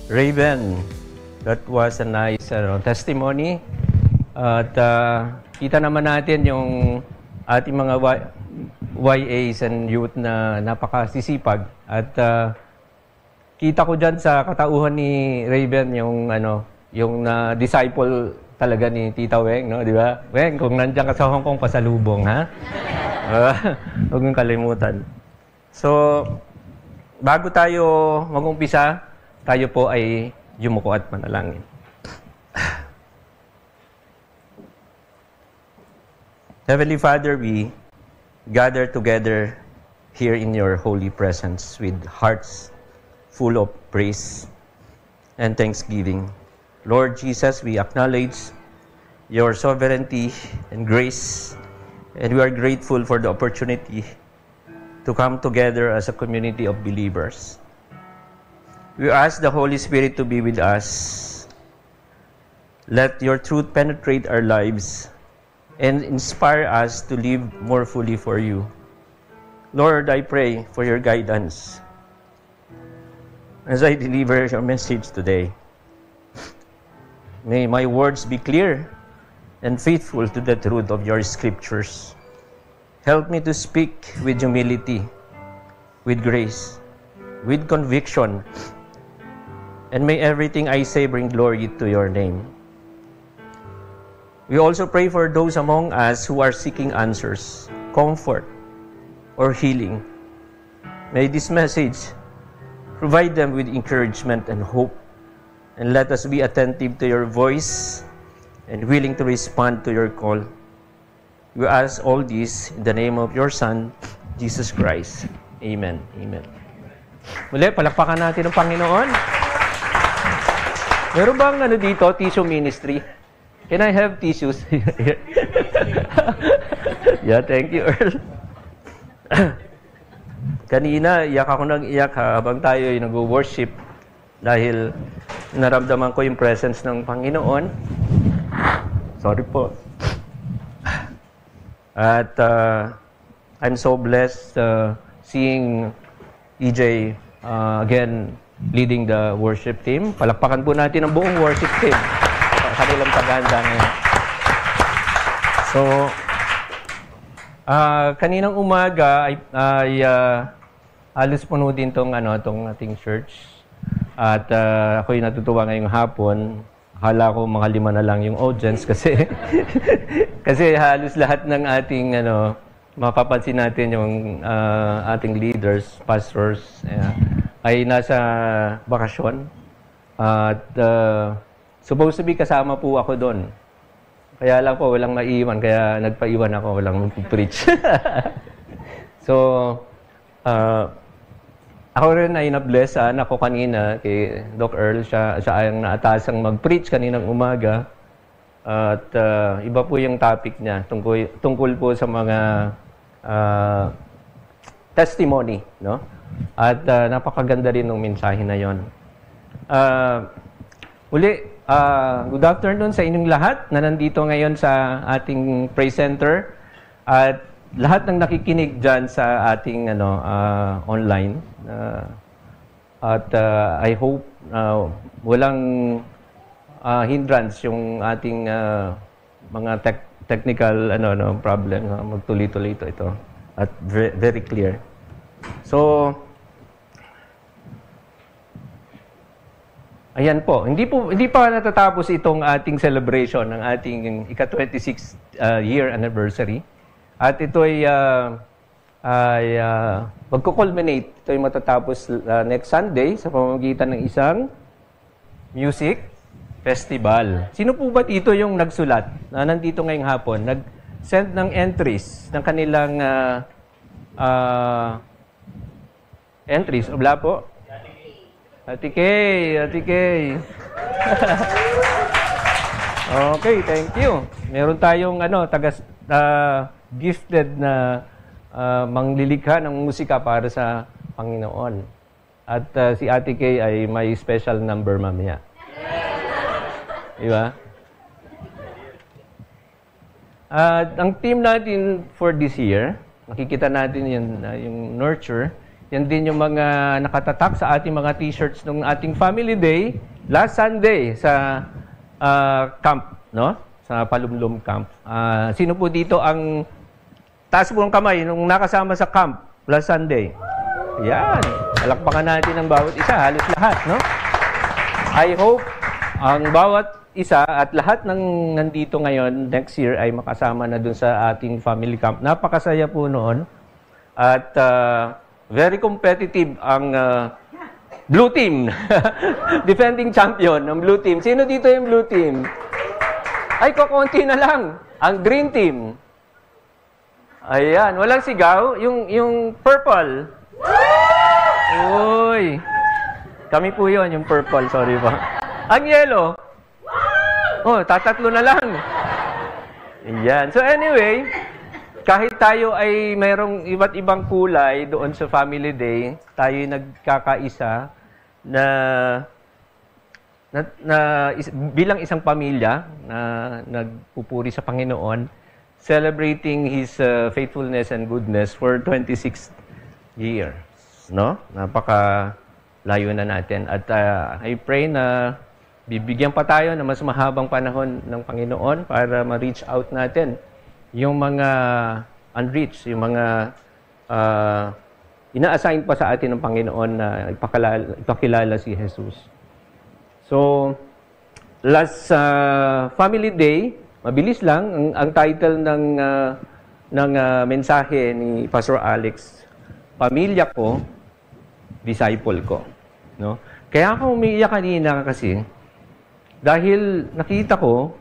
Raven, that was a nice testimony. At kita naman natin yung ating mga YAs and youth na napakasisipag. At kita ko dyan sa katauhan ni Raven yung disciple talaga ni Tita Weng, no? Di ba? Weng, kung nandiyan ka sa Hong Kong, pasalubong, ha? Huwag mong kalimutan. So, bago tayo mag-umpisa, tayo po ay yumuko at manalangin. Heavenly Father, we gather together here in your holy presence with hearts full of praise and thanksgiving. Lord Jesus, we acknowledge your sovereignty and grace, and we are grateful for the opportunity to come together as a community of believers. We ask the Holy Spirit to be with us. Let your truth penetrate our lives and inspire us to live more fully for you. Lord, I pray for your guidance as I deliver your message today. May my words be clear and faithful to the truth of your scriptures. Help me to speak with humility, with grace, with conviction, and may everything I say bring glory to your name. We also pray for those among us who are seeking answers, comfort, or healing. May this message provide them with encouragement and hope, and let us be attentive to your voice and willing to respond to your call. We ask all this in the name of your Son, Jesus Christ. Amen. Amen. Muli, palakpakan natin ang Panginoon. Meron bang dito, tissue ministry? Can I have tissues? Yeah, thank you, Earl. Kanina, iyak ako nang iyak habang tayo ay nag-worship dahil naramdaman ko yung presence ng Panginoon. Sorry po. At I'm so blessed seeing EJ again leading the worship team. Palakpakan po natin ang buong worship team sa kanilang paghahanda ngayon. So, kaninang umaga ay halos puno din tong ating church. At ako'y natutuwa ngayong hapon. Akala ko mga 5 na lang yung audience kasi kasi halos lahat ng ating mapapansin natin yung ating leaders, pastors, ay nasa bakasyon. At supposed to be kasama po ako doon. Kaya lang po, walang maiwan. Kaya nagpaiwan ako, walang preach. So, ako rin ay na-bless. Ako kanina kay Doc Earl. Siya ang naatasang mag-preach kaninang umaga. At iba po yung topic niya. Tungkol po sa mga testimony, no? At napakaganda rin ng mensahe na yon. Good afternoon sa inyong lahat na nandito ngayon sa ating praise center at lahat ng nakikinig dyan sa ating online. I hope walang hindrance yung ating mga technical problem. Magtuloy-tuloy ito at very clear. So, ayan po. Hindi pa natatapos itong ating celebration ng ating ika-26th year anniversary. At ito ay magko-culminate. Ito ay matatapos next Sunday sa pamamagitan ng isang music festival. Sino po ba dito yung nagsulat na nandito ngayong hapon? Nag-send ng entries ng kanilang entries. Wala po? Ate Kay. Okay, thank you. Meron tayong gifted na manglilikha ng musika para sa Panginoon. At si Ate Kay ay may special number mamaya. Diba? Ang team natin for this year, makikita natin yung nurture, Yan din yung mga nakatatak sa ating mga t-shirts ng ating Family Day last Sunday sa camp, no? Sa Palumlum Camp. Sino po dito ang taas po ng kamay nung nakasama sa camp last Sunday? Yan. Palakpakan natin ang bawat isa, halos lahat, no? I hope ang bawat isa at lahat ng nandito ngayon next year ay makasama na dun sa ating family camp. Napakasaya po noon. At very competitive ang blue team. Defending champion ng blue team. Sino dito yung blue team? Ay, kukunti na lang. Ang green team. Ayan, walang sigaw. Yung purple. Uy. Kami po yun, yung purple. Sorry pa. Ang yellow. Oh, tatatlo na lang. Ayan. So anyway, kahit tayo ay mayroong iba't ibang kulay doon sa Family Day, tayo nagkakaisa bilang isang pamilya na nagpupuri sa Panginoon, celebrating His faithfulness and goodness for 26 years. No? Napaka-layo na natin. At I pray na bibigyan pa tayo ng mas mahabang panahon ng Panginoon para ma-reach out natin yung mga unreached, yung mga ina-assign pa sa atin ng Panginoon na ipakilala si Jesus. So, last Family Day, mabilis lang, ang title ng mensahe ni Pastor Alex, Pamilya ko, Disciple ko. No? Kaya ako umiiyak kanina kasi, dahil nakita ko,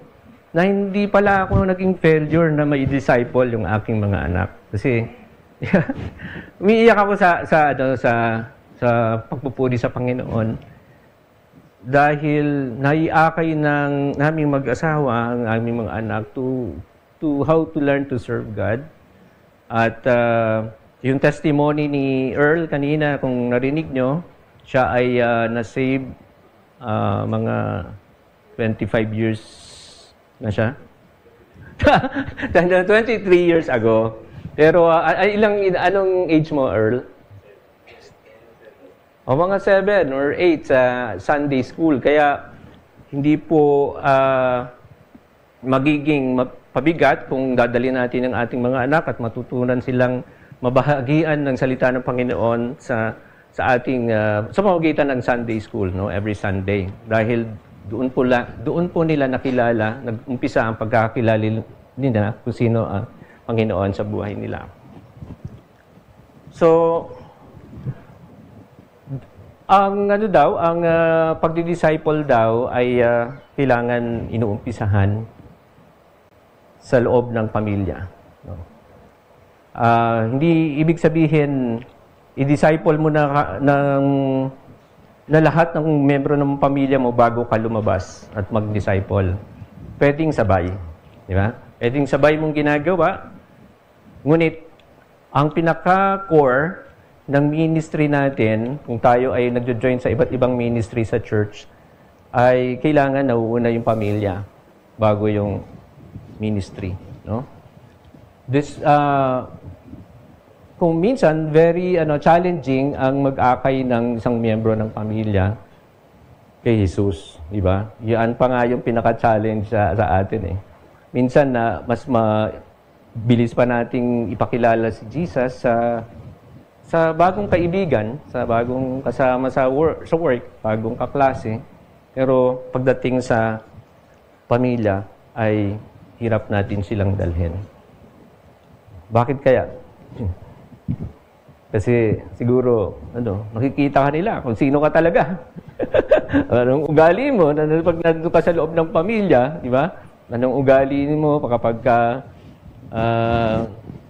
na hindi pala ako naging failure na may disciple yung aking mga anak. Kasi, umiiyak ako sa pagpupuri sa Panginoon dahil naiakay ng naming mag-asawa, ang aming mga anak, to how to learn to serve God. At yung testimony ni Earl kanina, kung narinig nyo, siya ay na-save mga 25 years na siya. 23 years ago. Pero anong age mo, Earl? O mga 7 or 8 sa Sunday school. Kaya hindi po magiging pabigat kung dadalhin natin ang ating mga anak at matutunan silang mabahagian ng salita ng Panginoon sa ating sa pamamagitan ng Sunday school, no, every Sunday. Dahil doon po nila nakilala, nag-umpisa ang pagkakakilala nila kung sino ang Panginoon sa buhay nila. So, ang pagdi-disciple daw ay kailangan inuumpisahan sa loob ng pamilya. No? Hindi ibig sabihin i-disciple mo na lahat ng membro ng pamilya mo bago ka lumabas at mag-disciple. Pwedeng sabay. Di ba? Pwedeng sabay mong ginagawa. Ngunit, ang pinaka-core ng ministry natin, kung tayo ay nagjo-join sa iba't ibang ministry sa church, ay kailangan nauuna yung pamilya bago yung ministry. No? Kung minsan, very challenging ang mag-akay ng isang miyembro ng pamilya kay Jesus. Di ba? Yan pa nga yung pinaka-challenge sa atin eh. Minsan na mas mabilis pa nating ipakilala si Jesus sa bagong kaibigan, sa bagong kasama sa work, bagong kaklase. Pero pagdating sa pamilya, ay hirap natin silang dalhin. Bakit kaya? Kasi siguro, nakikita ka nila kung sino ka talaga. Anong ugali mo, pag nandun ka sa loob ng pamilya, di ba? Anong ugali mo kapag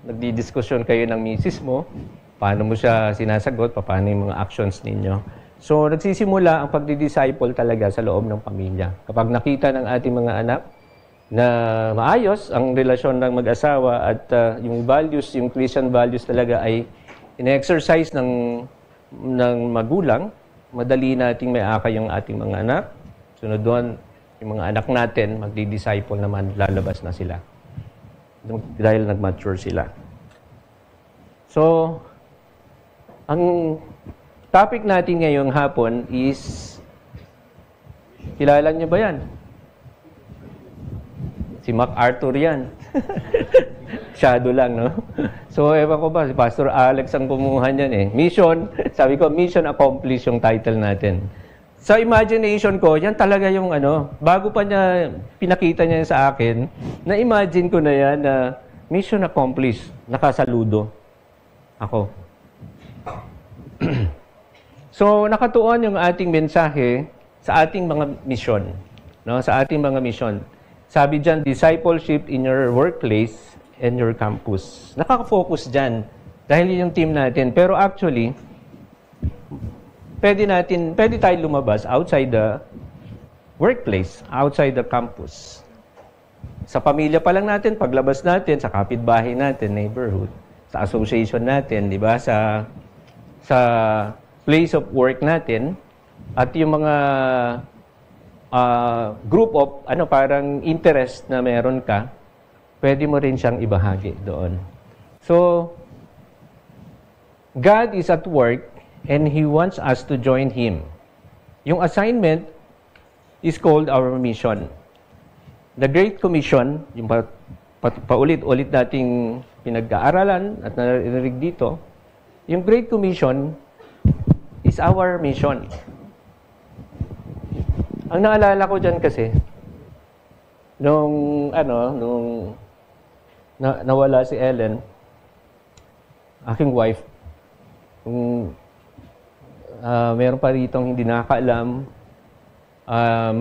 nagdidiskusyon kayo ng misis mo, paano mo siya sinasagot, paano yung mga actions ninyo. So, nagsisimula ang pagdi-disciple talaga sa loob ng pamilya. Kapag nakita ng ating mga anak na maayos ang relasyon ng mag-asawa at yung values, yung Christian values talaga ay in-exercise ng magulang, madali nating may akay yung ating mga anak. Sunod doon, yung mga anak natin, magdi-disciple naman, lalabas na sila. Dahil nag-mature sila. So, Ang topic natin ngayong hapon is, kilala niyo ba yan? Si MacArthur yan. Shadow lang, no? So, ewan ko ba, si Pastor Alex ang kumuha niyan eh. Mission, sabi ko, mission accomplished yung title natin. Sa imagination ko, yan talaga yung bago pa niya, pinakita niya sa akin, na-imagine ko na yan na mission accomplished, nakasaludo ako. So, nakatuon yung ating mensahe sa ating mga mission. No? Sa ating mga mission. Sabi dyan, discipleship in your workplace and your campus. Nakaka-focus dyan dahil yung team natin. Pero actually, pwede tayo lumabas outside the workplace, outside the campus. Sa pamilya pa lang natin, paglabas natin, sa kapitbahay natin, neighborhood, sa association natin, di ba? Sa place of work natin, at yung mga group of parang interest na meron ka, pwede mo rin siyang ibahagi doon. So, God is at work and He wants us to join Him. Yung assignment is called our mission. The Great Commission, yung paulit-ulit nating pinag-aaralan at narinig dito, yung Great Commission is our mission. Ang naalala ko dyan kasi, nung nawala si Ellen, aking wife, meron pa ritong hindi nakakaalam,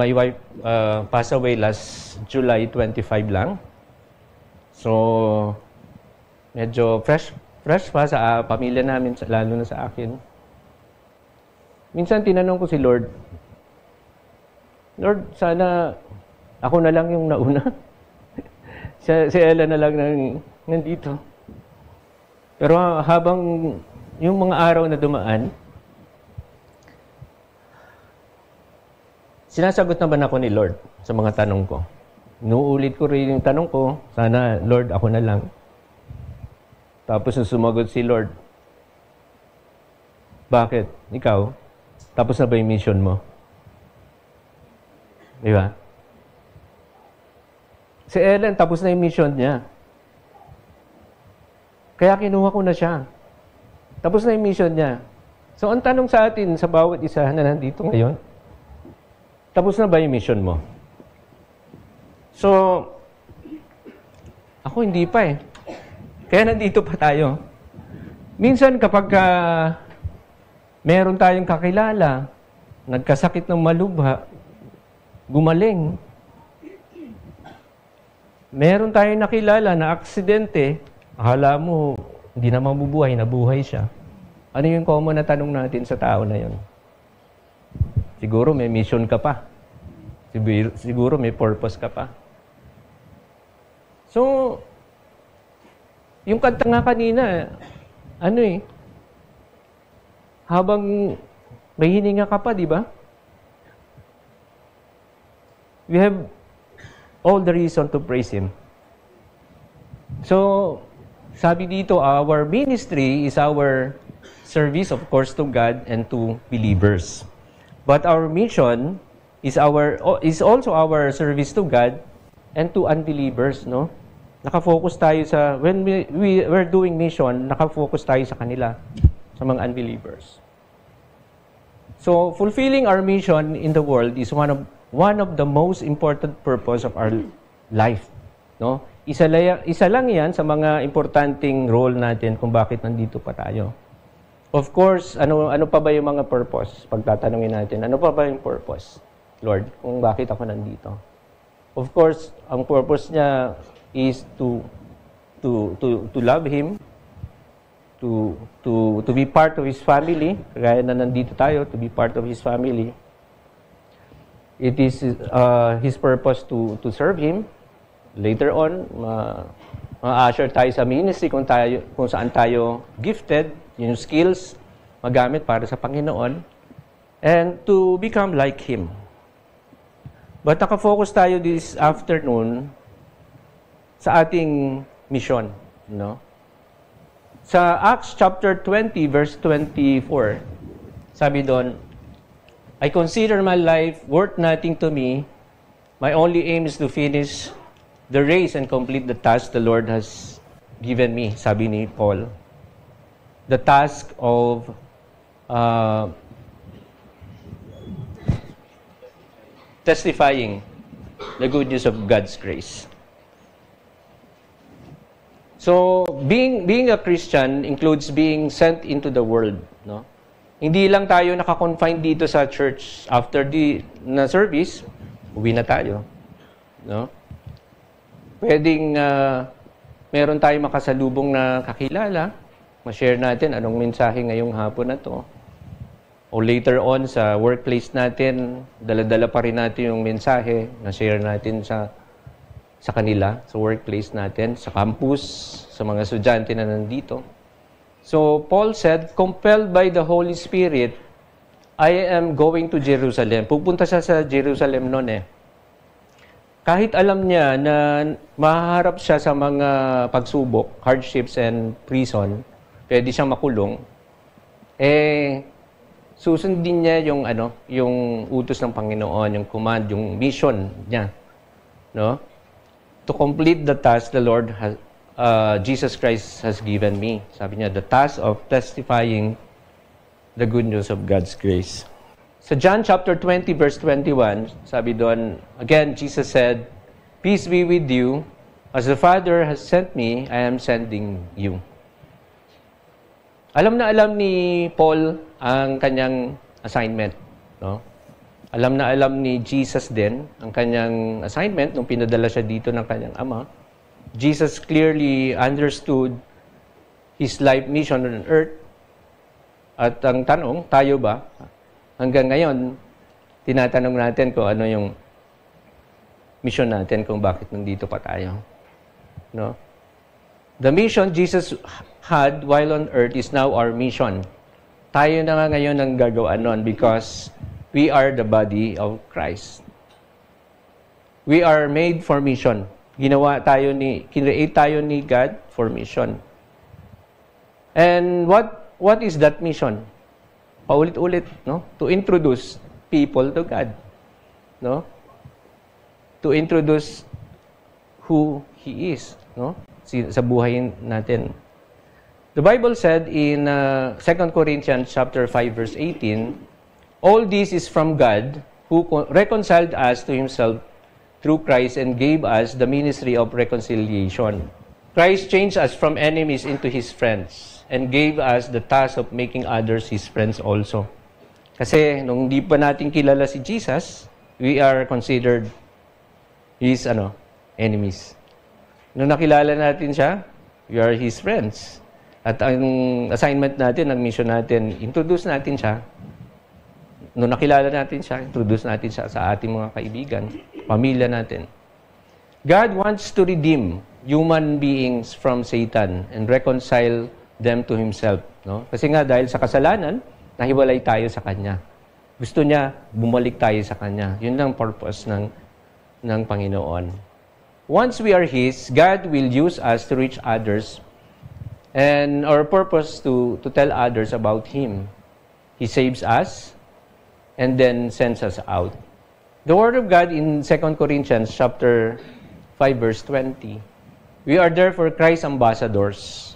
my wife passed away last July 25 lang. So, medyo fresh pa sa pamilya namin, lalo na sa akin. Minsan tinanong ko si Lord, sana ako na lang yung nauna. Si Ella na lang nandito. Pero habang yung mga araw na dumaan, sinasagot naman ako ni Lord sa mga tanong ko. Inuulit ko rin yung tanong ko, sana Lord ako na lang. Tapos sumagot si Lord, bakit? Ikaw? Tapos na ba yung mission mo? Di ba? Si Ellen, tapos na yung mission niya. Kaya kinuha ko na siya. Tapos na yung mission niya. So, ang tanong sa atin, sa bawat isa na nandito ngayon, tapos na ba yung mission mo? So, ako hindi pa eh. Kaya nandito pa tayo. Minsan kapag meron tayong kakilala, nagkasakit ng malubha, gumaling. Meron tayong nakilala na aksidente, akala mo hindi na mabubuhay, nabuhay siya. Ano yung common na tanong natin sa tao na yun? Siguro may mission ka pa. Siguro may purpose ka pa. So, yung kanta nga kanina, habang may hininga ka pa, di ba? We have all the reason to praise Him. So, sabi dito, our ministry is our service, of course, to God and to believers. But our mission is also our service to God and to unbelievers, no? Nakafocus tayo sa, when we're doing mission, nakafocus tayo sa kanila, sa mga unbelievers. So, fulfilling our mission in the world is one of the most important purpose of our life, no? Isa lang 'yan sa mga importanteng role natin kung bakit nandito pa tayo. Of course, ano pa ba yung mga purpose? Pagtatanungin natin, ano pa ba yung purpose, Lord, kung bakit ako nandito? Of course, ang purpose niya is to love Him, to be part of His family, kaya na nandito tayo, to be part of His family. It is His purpose to serve Him. Later on, ma-usher tayo sa ministry kung saan tayo gifted, yung skills magamit para sa Panginoon, and to become like Him. But nakafocus tayo this afternoon sa ating mission, no? Sa Acts chapter 20, verse 24, sabi doon, I consider my life worth nothing to me. My only aim is to finish the race and complete the task the Lord has given me, sabi ni Paul. The task of testifying the good news of God's grace. So, being a Christian includes being sent into the world, no? Hindi lang tayo naka-confine dito sa church. After na service, uwi na tayo, no? Pwedeng meron tayong makasalubong na kakilala, ma-share natin anong mensahe ngayong hapon na to. O later on sa workplace natin, dala-dala pa rin natin yung mensahe na share natin sa kanila, sa workplace natin, sa campus, sa mga estudyante na nandito. So, Paul said, compelled by the Holy Spirit, I am going to Jerusalem. Pupunta siya sa Jerusalem noon eh. Kahit alam niya na mahaharap siya sa mga pagsubok, hardships and prison, pwede siyang makulong, susundin niya yung utos ng Panginoon, yung command, yung mission niya, no? To complete the task the Lord has, Jesus Christ has given me. Sabi niya, the task of testifying the good news of God's grace. Sa John chapter 20, verse 21, sabi doon, again, Jesus said, peace be with you. As the Father has sent me, I am sending you. Alam na alam ni Paul ang kanyang assignment, no? Alam na alam ni Jesus din ang kanyang assignment nung pinadala siya dito ng kanyang ama. Jesus clearly understood his life mission on earth. At ang tanong, tayo ba? Hanggang ngayon, tinatanong natin kung ano yung mission natin, kung bakit nandito pa tayo. No? The mission Jesus had while on earth is now our mission. Tayo na nga ngayon ang gagawa nun because we are the body of Christ. We are made for mission. Kinreate tayo ni God for mission. And what is that mission? Paulit-ulit, no? To introduce people to God. No? To introduce who He is, no? Sa buhay natin. The Bible said in 2 Corinthians chapter 5 verse 18, all this is from God, who reconciled us to Himself through Christ and gave us the ministry of reconciliation. Christ changed us from enemies into His friends and gave us the task of making others His friends also. Kasi nung di pa natin kilala si Jesus, we are considered His enemies. Nung nakilala natin siya, we are His friends. At ang assignment natin, ang mission natin, introduce natin siya. Nung nakilala natin siya, introduce natin siya sa ating mga kaibigan, pamilya natin. God wants to redeem human beings from Satan and reconcile them to Himself. No? Kasi nga dahil sa kasalanan, nahiwalay tayo sa Kanya. Gusto niya, bumalik tayo sa Kanya. Yun lang purpose ng Panginoon. Once we are His, God will use us to reach others and our purpose to tell others about Him. He saves us and then sends us out. The Word of God in 2 Corinthians chapter 5 verse 20. We are therefore Christ's ambassadors.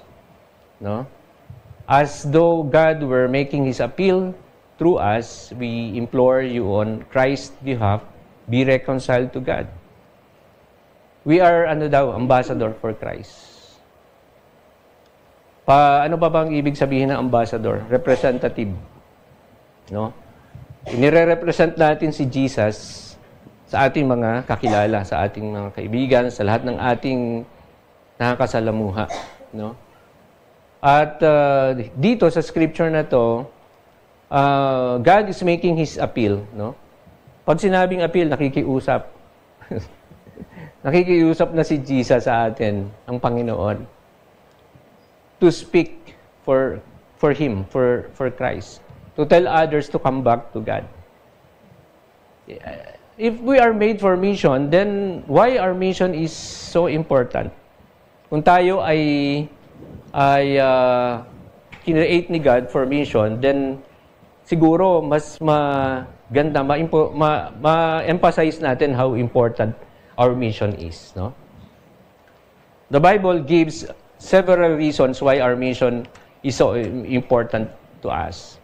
No? As though God were making His appeal through us, we implore you on Christ's behalf, be reconciled to God. We are ambassador for Christ. Ano ba bang ibig sabihin ng ambassador? Representative. No? Inire-represent natin si Jesus sa ating mga kakilala, sa ating mga kaibigan, sa lahat ng ating nakakasalamuha. No? At dito sa scripture na to, God is making His appeal. No? Pag sinabing appeal, nakikiusap. Nakikiusap na si Jesus sa atin, ang Panginoon, to speak for Him, for Christ. To tell others to come back to God. If we are made for mission, then why our mission is so important? Kung tayo ay ay kinreate ni God for mission, then siguro mas maganda ma-emphasize natin how important our mission is, no? The Bible gives several reasons why our mission is so important to us.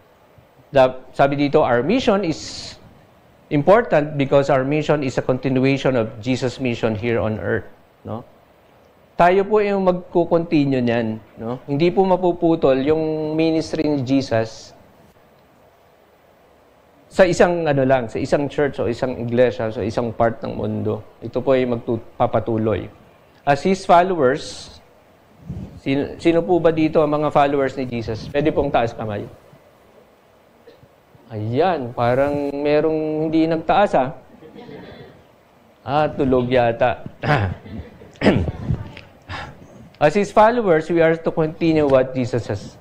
Sabi dito, our mission is important because our mission is a continuation of Jesus' mission here on earth, no? Tayo po yung magko-continue niyan, no? Hindi po mapuputol yung ministry ni Jesus sa isang sa isang church o isang iglesia, sa isang part ng mundo. Ito po ay magpapatuloy. As His followers, sino po ba dito ang mga followers ni Jesus? Pwede pong taas kamay. Ayan, parang merong hindi nagtaas, ha? Tulog yata. As His followers, we are to continue what Jesus has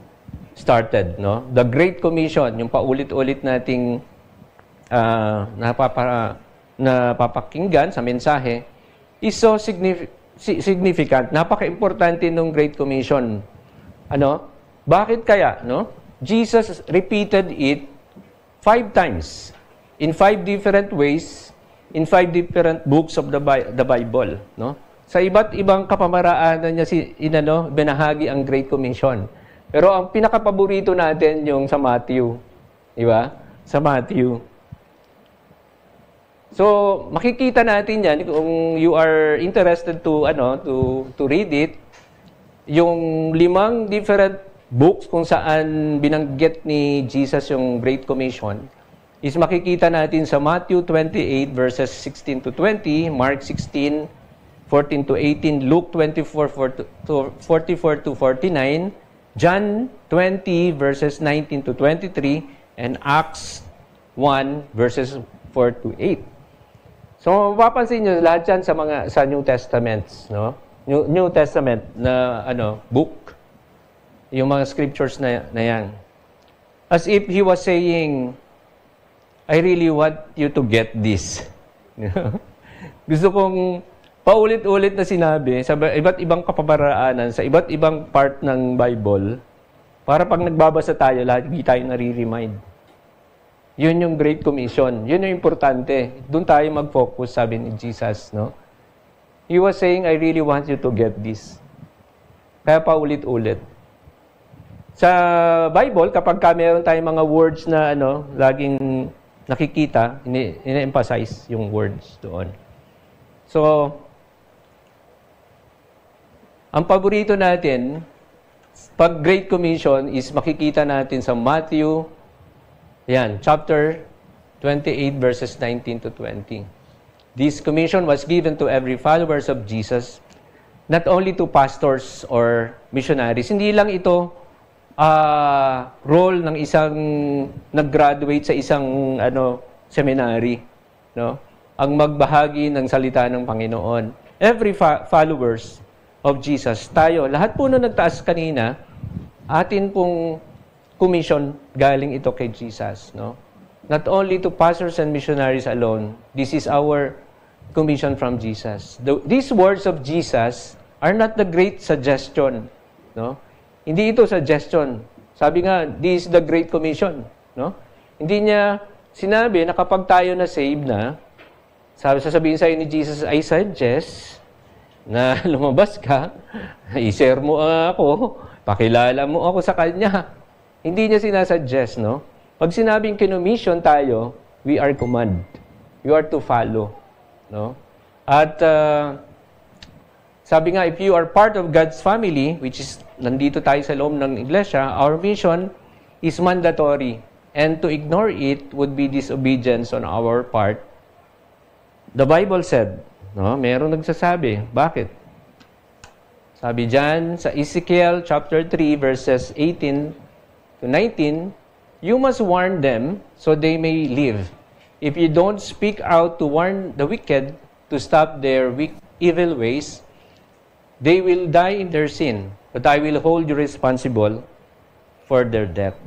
started, no? The Great Commission, yung paulit-ulit nating napapakinggan sa mensahe, is so significant. Napaka-importante ng Great Commission. Bakit kaya, no? Jesus repeated it 5 times in 5 different ways in 5 different books of the Bible, no? Sa iba't ibang kapamaraanan niya binahagi ang Great Commission. Pero ang pinakapaborito natin yung sa Matthew, di ba? Sa Matthew. So, makikita natin yan kung you are interested to read it. Yung 5 different books kung saan binanggit ni Jesus yung Great Commission is makikita natin sa Matthew 28 verses 16 to 20, Mark 16, 14 to 18, Luke 44 to 49, John 20 verses 19 to 23, and Acts 1 verses 4 to 8. So, mapapansin nyo, lahat yan sa New Testaments, no? New Testament na, book. Yung mga scriptures na yan. As if He was saying, I really want you to get this. Gusto kong paulit-ulit na sinabi sa iba't ibang kapamaraanan, sa iba't ibang part ng Bible, para pag nagbabasa tayo, lagi tayo nare-remind. Yun yung Great Commission. Yun yung importante. Doon tayo mag-focus, sabi ni Jesus, no? He was saying, I really want you to get this. Kaya pa ulit-ulit. Sa Bible, kapag meron tayong mga words na laging nakikita, ine-emphasize yung words doon. So, ang paborito natin, pag Great Commission is makikita natin sa Matthew, chapter 28 verses 19 to 20. This commission was given to every followers of Jesus, not only to pastors or missionaries. Hindi lang ito role ng isang nag-graduate sa isang seminary, no? Ang magbahagi ng salita ng Panginoon. Every followers of Jesus, tayo, lahat po na nagtaas kanina, atin pong commission galing ito kay Jesus, no? Not only to pastors and missionaries alone, this is our commission from Jesus. These words of Jesus are not the great suggestion, no? Hindi ito suggestion. Sabi nga, this is the Great Commission, no? Hindi niya sinabi na kapag tayo na save na, sasabihin sa'yo ni Jesus, I suggest na lumabas ka, i-share mo ako, pakilala mo ako sa Kanya. Hindi niya sinasuggest, no? Pag sinabing kinommission tayo, we are command. You are to follow, no? At sabi nga, if you are part of God's family, which is nandito tayo sa loob ng iglesia, our mission is mandatory. And to ignore it would be disobedience on our part. The Bible said, no? Merong nagsasabi. Bakit? Sabi dyan sa Ezekiel chapter 3 verses 18 to 19, you must warn them so they may live. If you don't speak out to warn the wicked to stop their evil ways, they will die in their sin, but I will hold you responsible for their death.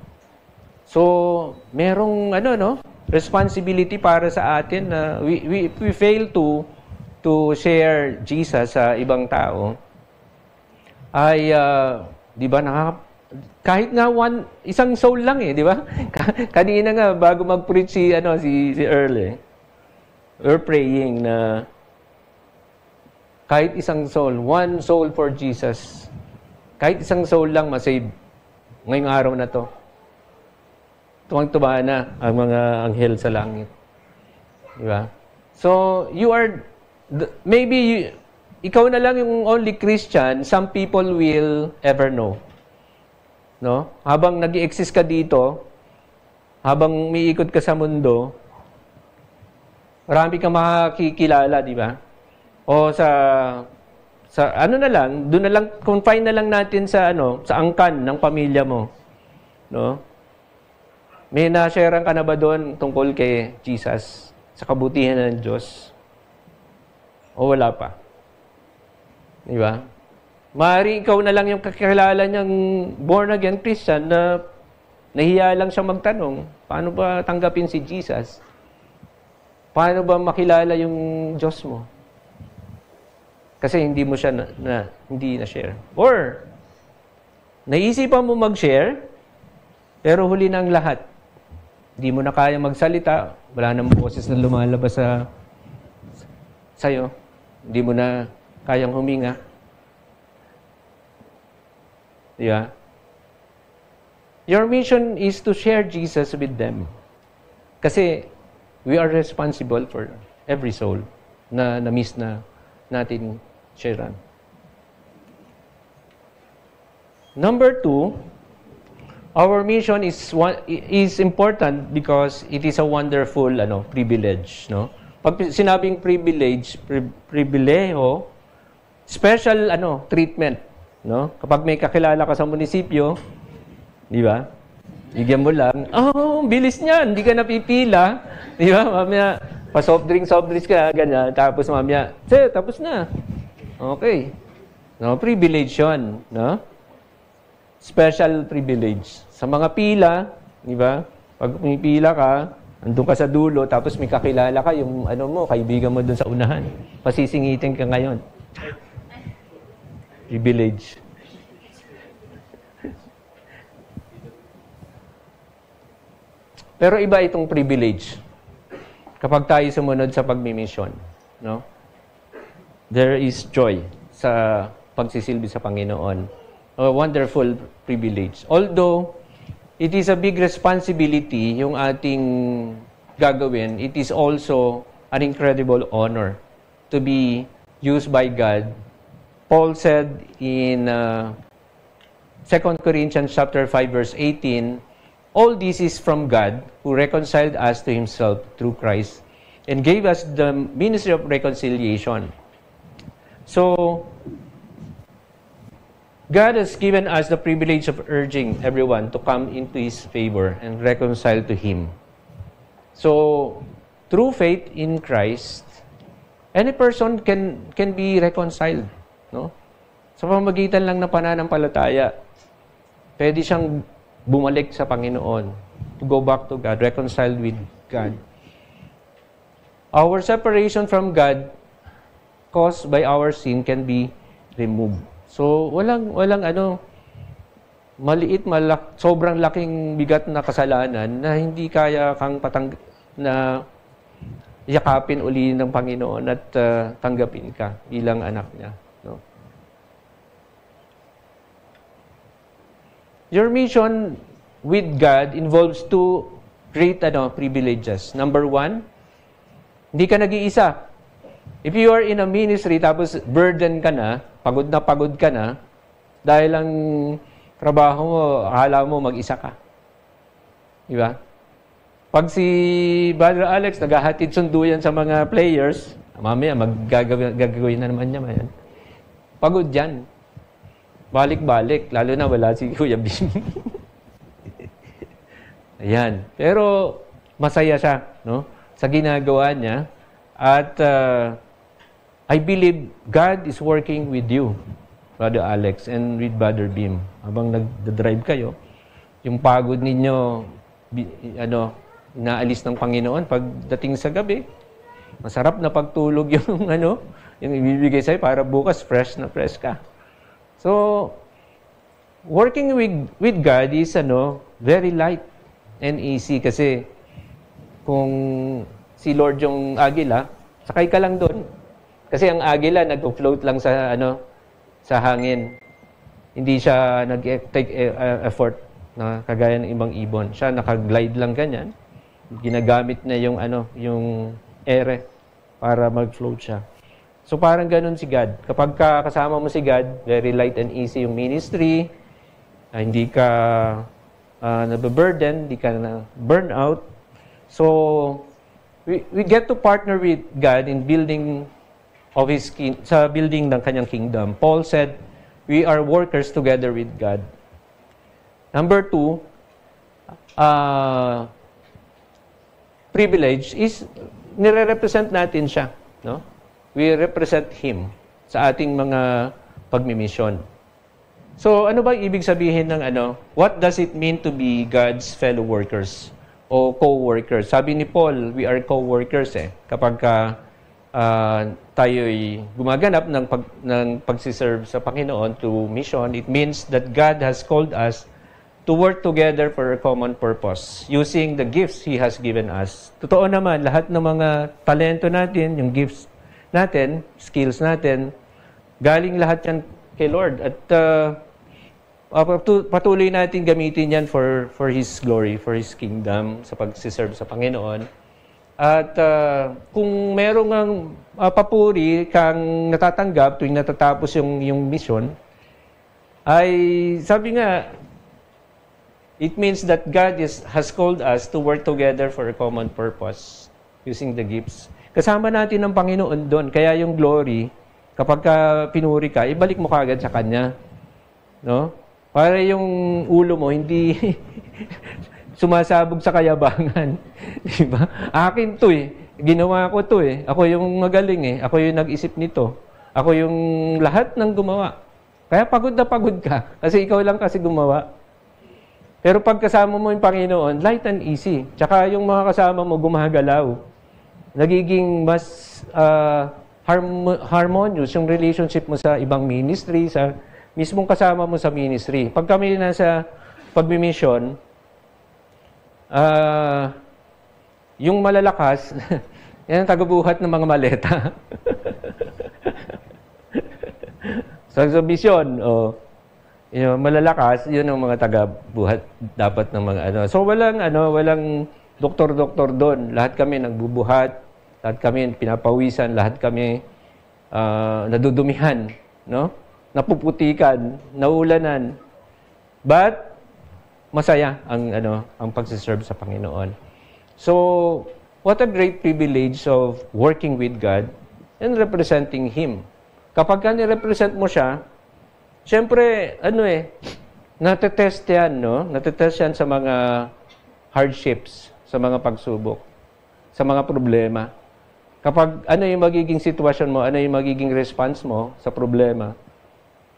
So, merong responsibility para sa atin na we fail to share Jesus sa ibang tao, ay Di ba? Kahit nga isang soul lang eh, di ba? Kanina nga, bago mag-preach si Earl eh. We're praying na kahit isang soul, one soul for Jesus. Kahit isang soul lang masave ngayong araw na to. Tuwang-tuwa na ang mga anghel sa langit. Di ba? So, maybe ikaw na lang yung only Christian some people will ever know. No? Habang nag-i-exist ka dito, habang umiikot ka sa mundo, marami kang makikilala, di ba? O sa ano na lang, doon na lang, confine na lang natin sa angkan ng pamilya mo. No? May na-sharean ka na ba doon tungkol kay Jesus, sa kabutihan ng Diyos? O wala pa? Di ba? Maaari ikaw na lang yung kakilala niyang born-again Christian na nahiya lang siya magtanong, paano ba tanggapin si Jesus? Paano ba makilala yung Diyos mo? Kasi hindi mo siya hindi na-share. Or, naisipan mo mag-share, pero huli na ang lahat. Hindi mo na kaya magsalita, wala nang boses na lumalabas sa'yo. Hindi mo na kayang huminga. Yeah. Your mission is to share Jesus with them. Kasi we are responsible for every soul na na-miss na natin sharean. Number 2, our mission is important because it is a wonderful privilege, no? Pag sinabing pribileho, special treatment, no? Kapag may kakilala ka sa munisipyo, di ba? Bigyan mo lang, bilis niyan, hindi ka napipila, di ba? Mamaya, pa-soft drinks ka, ganyan, tapos mamaya, tapos na. Okay. No, privilege yun, no? Special privilege. Sa mga pila, di ba? Pag pumipila ka, andun ka sa dulo, tapos may kakilala ka, yung kaibigan mo dun sa unahan. Pasisingitin ka ngayon. Privilege. Pero iba itong privilege. Kapag tayo sumunod sa pagmimisyon, no? There is joy sa pagsisilbi sa Panginoon. A wonderful privilege. Although, it is a big responsibility yung ating gagawin, it is also an incredible honor to be used by God. Paul said in 2 Corinthians chapter 5 verse 18, all this is from God who reconciled us to Himself through Christ and gave us the ministry of reconciliation. So, God has given us the privilege of urging everyone to come into His favor and reconcile to Him. So, through faith in Christ, any person can be reconciled, no? Sa pamamagitan lang ng pananampalataya, pwede siyang bumalik sa Panginoon, to go back to God, reconciled with God. Our separation from God caused by our sin can be removed. So, walang sobrang laking bigat na kasalanan na hindi kaya kang na yakapin uli ng Panginoon at tanggapin ka bilang anak niya. No? Your mission with God involves two great privileges. Number 1, hindi ka nag-iisa. If you are in a ministry tapos burden ka na pagod ka na, dahil ang trabaho mo, akala mo mag-isa ka. Di ba? Pag si Brother Alex naghahatid sundo yan sa mga players, mamaya gagawin na naman niya yan. Pagod yan. Balik-balik, lalo na wala si Kuya Bing. Ayan. Pero masaya siya, no? Sa ginagawa niya. At I believe God is working with you, Brother Alex, and with Brother Bim. Habang nag-drive kayo, yung pagod ninyo, inaalis ng Panginoon pagdating sa gabi. Masarap na pagtulog yung yung ibibigay sa'yo para bukas fresh na fresh ka. So, working with God is very light and easy kasi kung si Lord yung agila, sakay ka lang doon. Kasi ang agila nag-float lang sa sa hangin. Hindi siya nag-take effort na kagaya ng ibang ibon. Siya naka-glide lang ganyan. Ginagamit na yung ere para mag-float siya. So parang ganun si God. Kapag kasama mo si God, very light and easy yung ministry. Hindi ka nababurden, hindi ka na burn out. So we get to partner with God in building of sa building ng kanyang kingdom. Paul said, we are workers together with God. Number 2, privilege is nire-represent natin siya, no? We represent Him sa ating mga pagmimisyon. So, ano ba ibig sabihin ng what does it mean to be God's fellow workers o co-workers? Sabi ni Paul, we are co-workers kapag tayo'y gumaganap ng pagsiserve sa Panginoon to mission. It means that God has called us to work together for a common purpose using the gifts He has given us. Totoo naman, lahat ng mga talento natin, yung gifts natin, skills natin, galing lahat yan kay Lord. At patuloy natin gamitin yan for His glory, for His kingdom, sa pagsiserve sa Panginoon. At kung merong papuri kang natatanggap tuwing natatapos yung mission, ay sabi nga, it means that God has called us to work together for a common purpose using the gifts. Kasama natin ang Panginoon doon. Kaya yung glory, kapag pinuri ka, ibalik mo kagad sa Kanya. No? Para yung ulo mo hindi sumasabog sa kayabangan. Diba? Akin to Ginawa ko to Ako yung magaling Ako yung nag-isip nito. Ako yung lahat ng gumawa. Kaya pagod na pagod ka. Kasi ikaw lang kasi gumawa. Pero pag kasama mo yung Panginoon, light and easy. Tsaka yung mga kasama mo gumagalaw. Nagiging mas harmonious yung relationship mo sa ibang ministry, sa mismong kasama mo sa ministry. Pag kami nasa pagmimission, yung malalakas, yan ang tagabuhat ng mga maleta. Sa mission, malalakas, yun ang mga tagabuhat dapat ng mga So walang doktor-doktor doon. Lahat kami nagbubuhat, lahat kami pinapawisan, lahat kami nadudumihan, no? Napuputikan, naulanan. But masaya ang pagsiserve sa Panginoon. So, what a great privilege of working with God and representing Him. Kapag ni-represent mo siya, siyempre, natetest yan, no? Natetest yan sa mga hardships, sa mga pagsubok, sa mga problema. Kapag yung magiging sitwasyon mo, ano yung magiging response mo sa problema,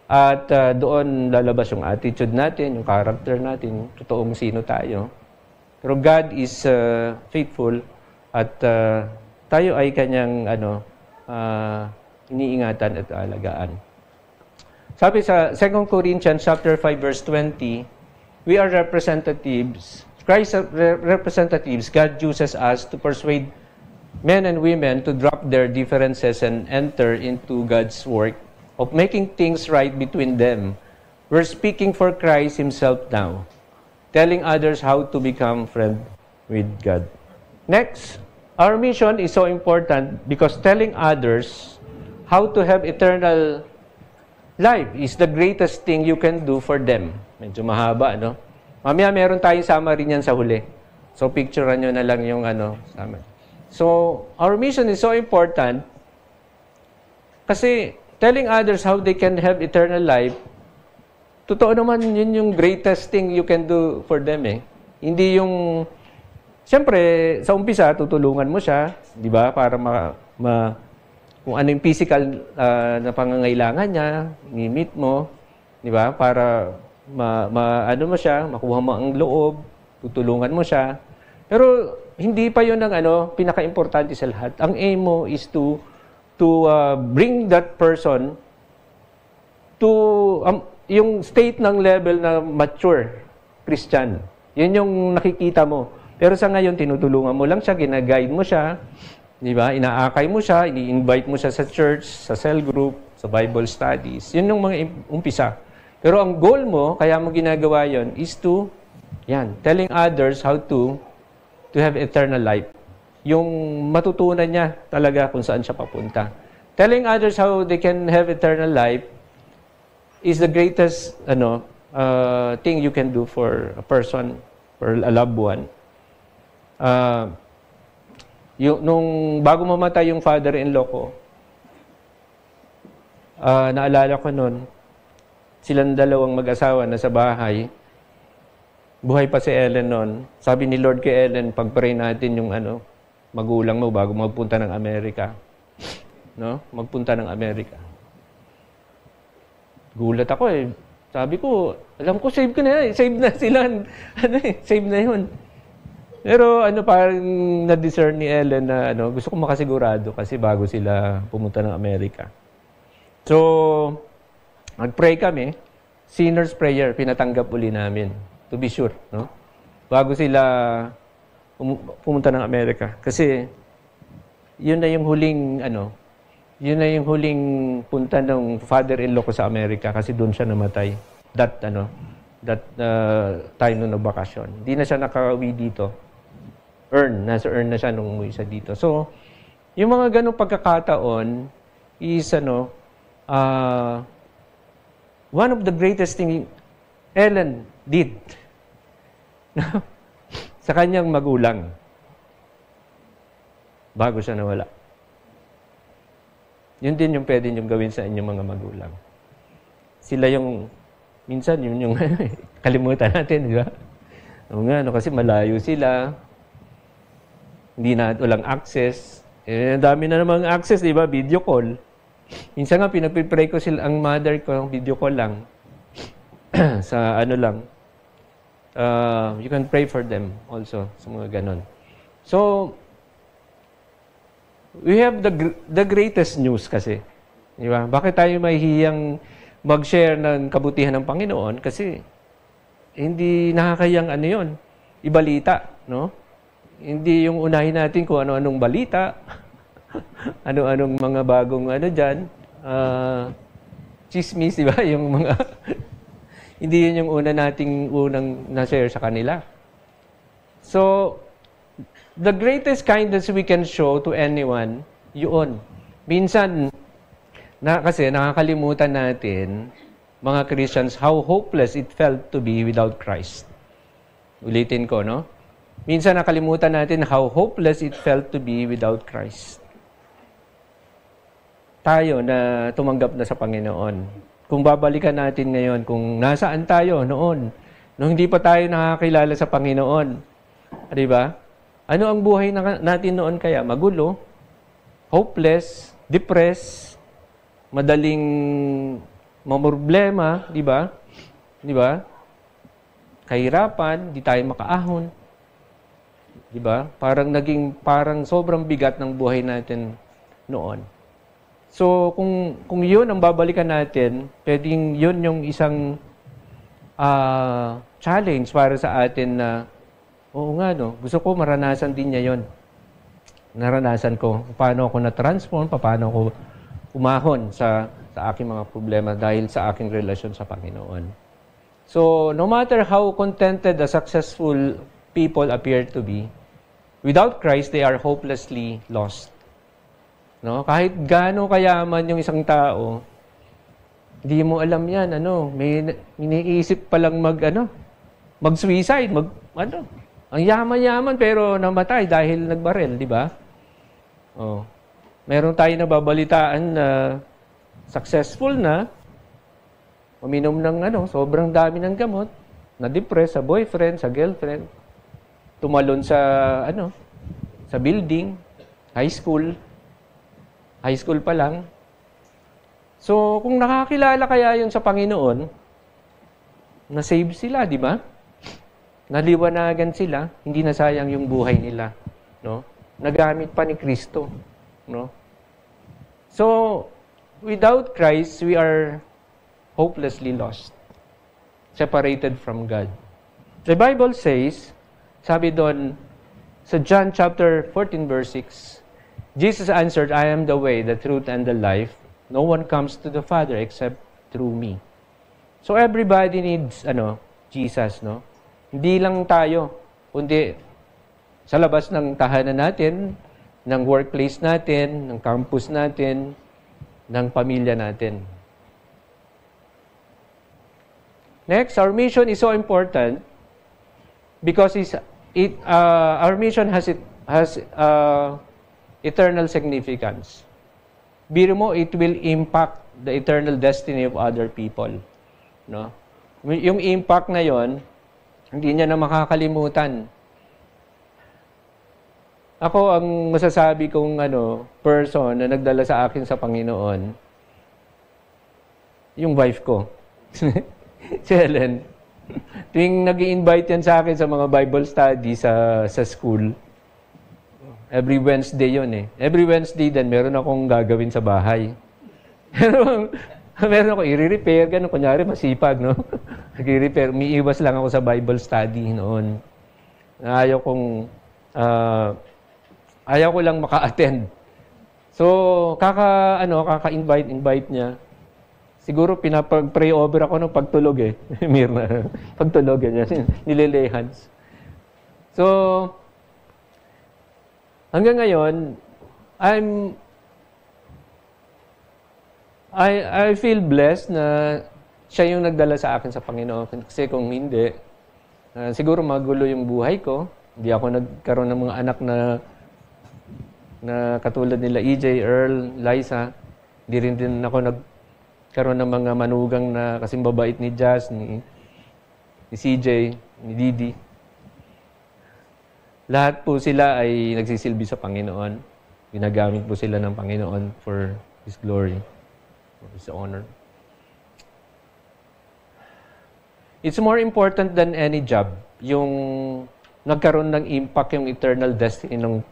at doon lalabas yung attitude natin, yung character natin, totoong sino tayo. Pero God is faithful at tayo ay Kanyang iniingatan at alagaan. Sabi sa 2 Corinthians chapter 5 verse 20, we are representatives. Christ's representatives. God uses us to persuade men and women to drop their differences and enter into God's work of making things right between them. We're speaking for Christ Himself now, telling others how to become friend with God. Next, our mission is so important because telling others how to have eternal life is the greatest thing you can do for them. Medyo mahaba, no? Mamaya meron tayong summary niyan sa huli. So, picturean nyo na lang yung summary. So, our mission is so important kasi telling others how they can have eternal life, totoo naman yun yung greatest thing you can do for them Hindi yung, siyempre, sa umpisa, tutulungan mo siya, di ba? Para kung ano yung physical na pangangailangan niya, ni-meet mo, di ba? Para mo siya, makuha mo ang loob, tutulungan mo siya. Pero hindi pa yun ang pinaka-importante sa lahat. Ang aim mo is to bring that person to yung state ng level na mature Christian. Yun yung nakikita mo. Pero sa ngayon, tinutulungan mo lang siya, ginaguide mo siya, di ba? Inaakay mo siya, ini-invite mo siya sa church, sa cell group, sa Bible studies. Yun yung mga umpisa. Pero ang goal mo, kaya mo ginagawa yun, is to, telling others how to have eternal life. Yung matutunan niya talaga kung saan siya papunta. Telling others how they can have eternal life is the greatest thing you can do for a person, for a loved one. Nung bago mamatay yung father-in-law ko, naalala ko nun, silang dalawang mag-asawa na sa bahay, buhay pa si Ellen nun. Sabi ni Lord kay Ellen, pag-pray natin yung magulang mo bago magpunta ng Amerika. No? Magpunta ng Amerika. Gulat ako eh. Sabi ko, alam ko, save ko na yan. Save na sila. Save na yun. Pero parang na-discern ni Ellen na gusto ko makasigurado kasi bago sila pumunta ng Amerika. So, mag-pray kami. Sinner's prayer, pinatanggap uli namin. To be sure, no? Bago sila pumunta ng Amerika. Kasi, yun na yung huling, yun na yung huling punta ng father-in-law ko sa Amerika kasi doon siya namatay. That time nung nagbakasyon. Hindi na siya nakauwi dito. Nasa earn na siya nung umuwi siya dito. So, yung mga ganong pagkakataon is, one of the greatest thing Ellen did sa kanyang magulang bago siya nawala. Yun din yung pwede niyong gawin sa inyong mga magulang. Sila yung, minsan, yun yung kalimutan natin, di ba? O nga, kasi malayo sila. Hindi na, walang access. Dami na namang access, di ba? Video call. Minsan nga, pinagpipray ko sila, ang mother ko, video call lang. Sa lang. You can pray for them also, sa mga ganon. So, we have the greatest news kasi. Di ba? Bakit tayo mahihiyang mag-share ng kabutihan ng Panginoon? Kasi hindi nakakayang yun. Ibalita, no? Hindi yung unahin natin kung ano-anong balita, ano-anong mga bagong dyan, chismis, di ba? Yung mga, hindi yun yung unang na-share sa kanila. So, the greatest kindness we can show to anyone, yun. Minsan, kasi nakakalimutan natin, mga Christians, how hopeless it felt to be without Christ. Ulitin ko, no? Minsan nakalimutan natin how hopeless it felt to be without Christ. Tayo na tumanggap na sa Panginoon. Kung babalikan natin ngayon, kung nasaan tayo noon, nung hindi pa tayo nakakilala sa Panginoon, di ba? Ano ang buhay natin noon kaya? Magulo, hopeless, depressed, madaling mamroblema, di ba? Di ba? Kahirapan, di tayo makaahon. Di ba? Parang sobrang bigat ng buhay natin noon. So, kung yun ang babalikan natin, pwedeng yun yung isang challenge para sa atin na, oo nga, no, gusto ko maranasan din niya yun. Naranasan ko paano ako na-transform, paano ako umahon sa aking mga problema dahil sa aking relasyon sa Panginoon. So, no matter how contented the successful people appear to be, without Christ, they are hopelessly lost. No? Kahit gaano kayaman yung isang tao, hindi mo alam yan, may iniisip pa lang mag-suicide, ang yaman-yaman pero namatay dahil nagbarel, di ba? Oh. Meron tayo nababalitaan na successful na, uminom ng sobrang dami ng gamot, na-depress sa boyfriend, sa girlfriend, tumalon sa building, high school pa lang. So, kung nakakilala kaya yun sa Panginoon, na-save sila, di ba? Naliwanagan sila, hindi na sayang yung buhay nila, no? Nagamit pa ni Kristo, no? So, without Christ, we are hopelessly lost. separated from God. The Bible says, sabi doon sa John chapter 14 verse 6, Jesus answered, I am the way, the truth, and the life. No one comes to the Father except through me. So everybody needs Jesus, no? Hindi lang tayo, kundi sa labas ng tahanan natin, ng workplace natin, ng campus natin, ng pamilya natin. Next, our mission is so important because our mission has eternal significance. Biro mo, it will impact the eternal destiny of other people. No? Yung impact na yon, hindi niya na makakalimutan. Ako, ang masasabi kong person na nagdala sa akin sa Panginoon, yung wife ko. Si Helen. Tuwing nag-i-invite yan sa akin sa mga Bible study sa school, every Wednesday yun eh. Every Wednesday din, meron akong gagawin sa bahay. Meron ako i-repair, gano'n. Kunyari, masipag, no? I-repair. Umiiwas lang ako sa Bible study noon. Ayaw ko lang maka-attend. So, kaka-invite niya. Siguro pinapag-pray over ako nung pagtulog eh. Mirna. Pagtulog niya. Nililehans. So, hanggang ngayon, I feel blessed na siya yung nagdala sa akin sa Panginoon. Kasi kung hindi, siguro magulo yung buhay ko. Hindi ako nagkaroon ng mga anak na katulad nila EJ, Earl, Liza. Hindi rin din ako nagkaroon ng mga manugang na kasing babait ni Jazz, ni CJ, ni Didi. Lahat po sila ay nagsisilbi sa Panginoon. Ginagamit po sila ng Panginoon for His glory, for His honor. It's more important than any job. Yung nagkaroon ng impact yung eternal destiny ng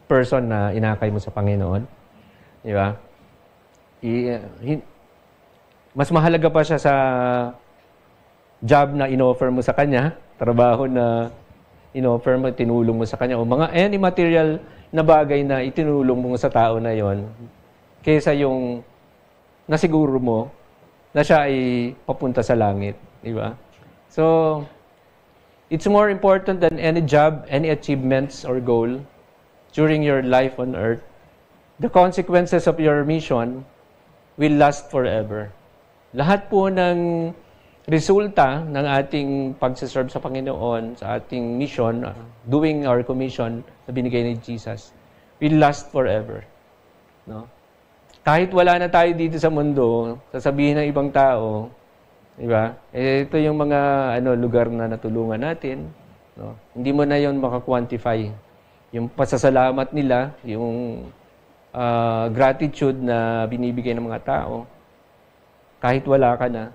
person na inakay mo sa Panginoon. Di ba? Mas mahalaga pa siya sa job na in-offer mo sa Kanya, trabaho na in-offer mo, tinulong mo sa Kanya, o mga any material na bagay na itinulong mo sa tao na yon, kaysa yung nasiguro mo na siya ay papunta sa langit. Di ba? So, it's more important than any job, any achievements or goal during your life on earth. The consequences of your mission will last forever. Lahat po ng resulta ng ating pagsiserve sa Panginoon, sa ating mission, doing our commission na binigay ni Jesus, will last forever. No? Kahit wala na tayo dito sa mundo, sasabihin ng ibang tao, di ba? Ito yung mga lugar na natulungan natin. No? Hindi mo na yon maka-quantify. Yung pasasalamat nila, yung gratitude na binibigay ng mga tao, kahit wala ka na,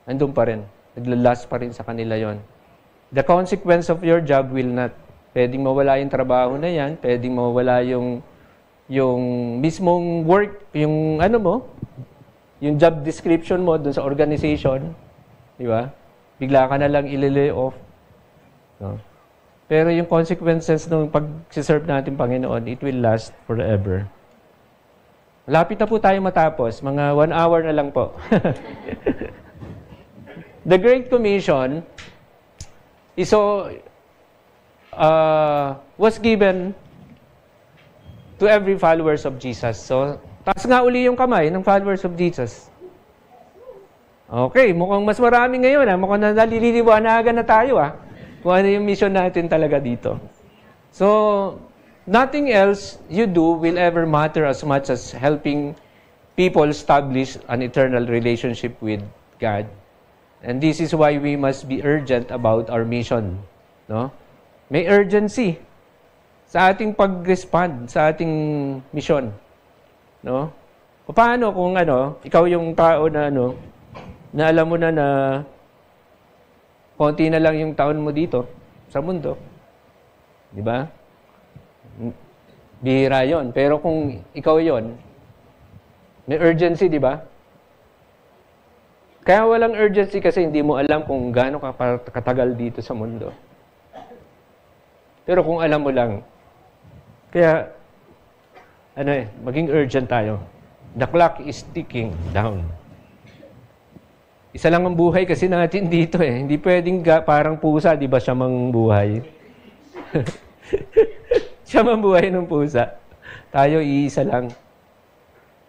andun pa rin. Naglalast pa rin sa kanila yon. The consequence of your job will not. Pwedeng mawala yung trabaho na yan, pwedeng mawala yung mismong work, yung yung job description mo dun sa organization, di ba? Bigla ka na lang i-lay off. No? Pero yung consequences ng pag-serve natin, Panginoon, it will last forever. Lapit na po tayo matapos. Mga 1 hour na lang po. The Great Commission was given to every followers of Jesus. So, taas nga uli yung kamay ng followers of Jesus. Okay, mukhang mas marami ngayon. Mukhang nalililiwanagan na tayo. Kung ano yung mission natin talaga dito. So, nothing else you do will ever matter as much as helping people establish an eternal relationship with God. And this is why we must be urgent about our mission. No? May urgency sa ating pag-respond sa ating mission. No? Paano kung ikaw yung tao na na alam mo na konti na lang yung taon mo dito sa mundo. Di ba? Bihira yon. Pero kung ikaw yon, may urgency, di ba? Kaya walang urgency kasi hindi mo alam kung gaano ka katagal dito sa mundo. Pero kung alam mo lang, kaya, maging urgent tayo. The clock is ticking down. Isa lang ang buhay kasi natin dito eh. Hindi pwedeng parang pusa, di ba siya mang buhay? Siya mang buhay ng pusa. Tayo iisa lang.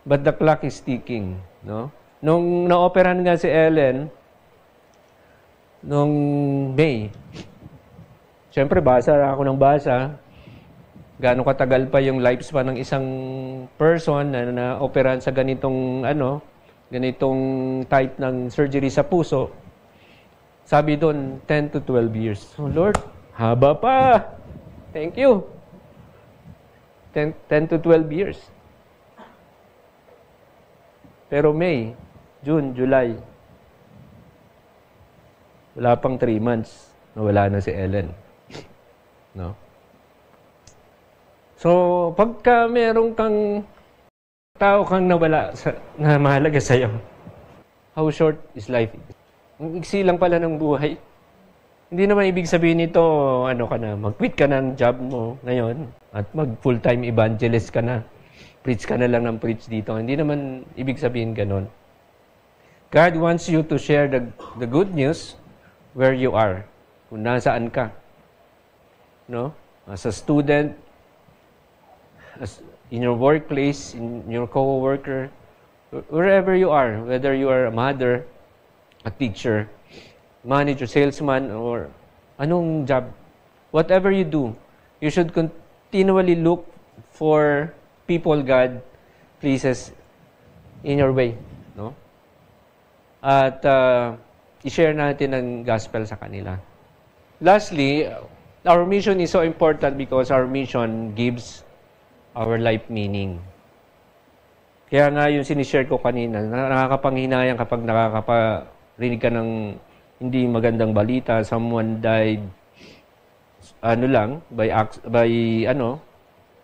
But the clock is ticking, no? Nung na-operan nga si Ellen, nung May, siyempre basa ako ng basa, gaano katagal pa yung lifespan ng isang person na na-operan sa ganitong type ng surgery sa puso. Sabi doon, 10 to 12 years. So Lord, haba pa. Thank you. 10 to 12 years. Pero May, June, July, wala pang 3 months, nawala na si Ellen. No? So, pagka meron kang tao kang nawala na mahalaga sa'yo, how short is life? Ang iksi lang pala ng buhay. Hindi naman ibig sabihin nito, mag-quit ka ng job mo ngayon at mag-full-time evangelist ka na. Preach ka na lang ng preach dito. Hindi naman ibig sabihin ganon. God wants you to share the good news where you are. Kung nasaan ka. No? As a student, in your workplace, in your co-worker, wherever you are, whether you are a mother, a teacher, manager, salesman, or anong job, whatever you do, you should continually look for people God pleases in your way. No? At i-share natin ang gospel sa kanila. Lastly, our mission is so important because our mission gives our life meaning. Kaya nga yung sinishare ko kanina, nakakapanghinayang kapag nakakaparinig ka ng hindi magandang balita, someone died,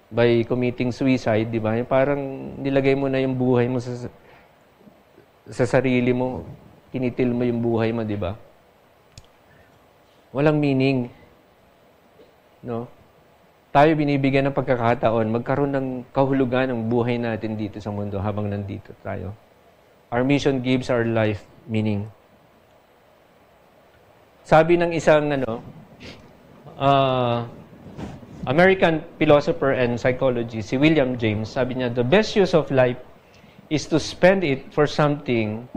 by committing suicide, di ba? Parang nilagay mo na yung buhay mo sa sarili mo, kinitil mo yung buhay mo, di ba? Walang meaning. No? Tayo binibigyan ng pagkakataon, magkaroon ng kahulugan ng buhay natin dito sa mundo habang nandito tayo. Our mission gives our life meaning. Sabi ng isang American philosopher and psychologist, si William James, sabi niya, the best use of life is to spend it for something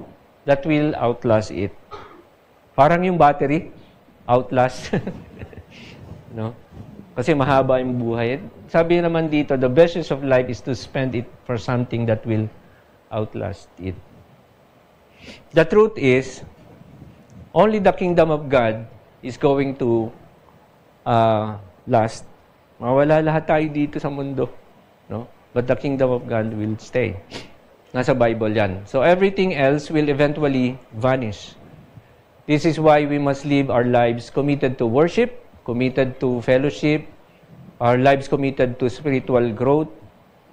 that will outlast it. Parang yung battery, outlast. No? Kasi mahaba yung buhay. Sabi naman dito, the best use of life is to spend it for something that will outlast it. The truth is, only the kingdom of God is going to last. Mawala lahat tayo dito sa mundo. No? But the kingdom of God will stay. Nasa Bible yan. So everything else will eventually vanish. This is why we must live our lives committed to worship, committed to fellowship, our lives committed to spiritual growth.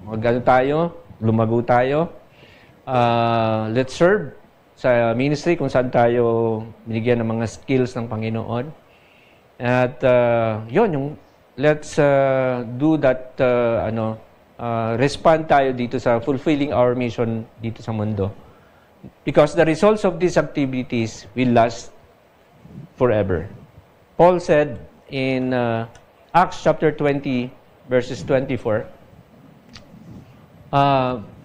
Lumago tayo. Let's serve sa ministry kung saan tayo binigyan ng mga skills ng Panginoon. At let's do that, respond tayo dito sa fulfilling our mission dito sa mundo. Because the results of these activities will last forever. Paul said in Acts chapter 20, verses 24,